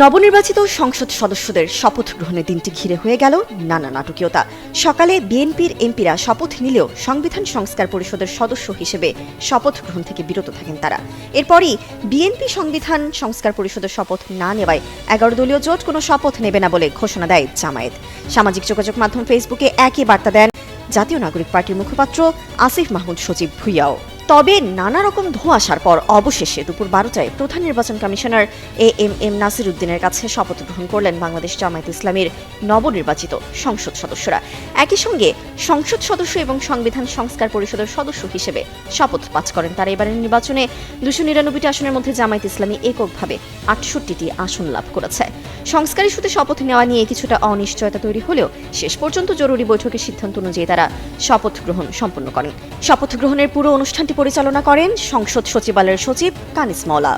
নবনির্বাচিত সংসদ সদস্যদের শপথ গ্রহণের দিনটি ঘিরে হয়ে গেল নানা নাটকীয়তা। সকালে বিএনপির এমপিরা শপথ নিলেও সংবিধান সংস্কার পরিষদের সদস্য হিসেবে শপথ গ্রহণ থেকে বিরত থাকেন তারা। এরপরই বিএনপি সংবিধান সংস্কার পরিষদের শপথ না নেওয়ায় 11 দলীয় জোট কোনো শপথ নেবে না বলে ঘোষণা দেয় জামায়াত। সামাজিক যোগাযোগ মাধ্যম ফেসবুকে একই বার্তা দেন জাতীয় নাগরিক পার্টির মুখপাত্র আসিফ মাহমুদ সজীব ভুইয়াও। তবে নানা রকম ধোঁয়াশার পর অবশেষে দুপুর 12টায় প্রধান নির্বাচন কমিশনার এএমএম নাসির উদ্দিনের কাছে শপথ গ্রহণ করলেন বাংলাদেশ জামায়াত ইসলামীর নবনির্বাচিত সংসদ সদস্যরা। একই সঙ্গে সংসদ সদস্য এবং সংবিধান সংস্কার পরিষদের সদস্য হিসেবে শপথ পাঠ করেন তারা। এবারের নির্বাচনে 299টি আসনের মধ্যে জামায়াত ইসলামী এককভাবে 68টি আসন লাভ করেছে। সংস্কার ইস্যুতে শপথ নেওয়া নিয়ে কিছুটা অনিশ্চয়তা তৈরি হলেও শেষ পর্যন্ত জরুরি বৈঠকের সিদ্ধান্ত অনুযায়ী তারা শপথ গ্রহণ সম্পন্ন করেন। শপথ গ্রহণের পুরো অনুষ্ঠানটি পরিচালনা করেন সংসদ সচিবালয়ের সচিব কানিস মওলা।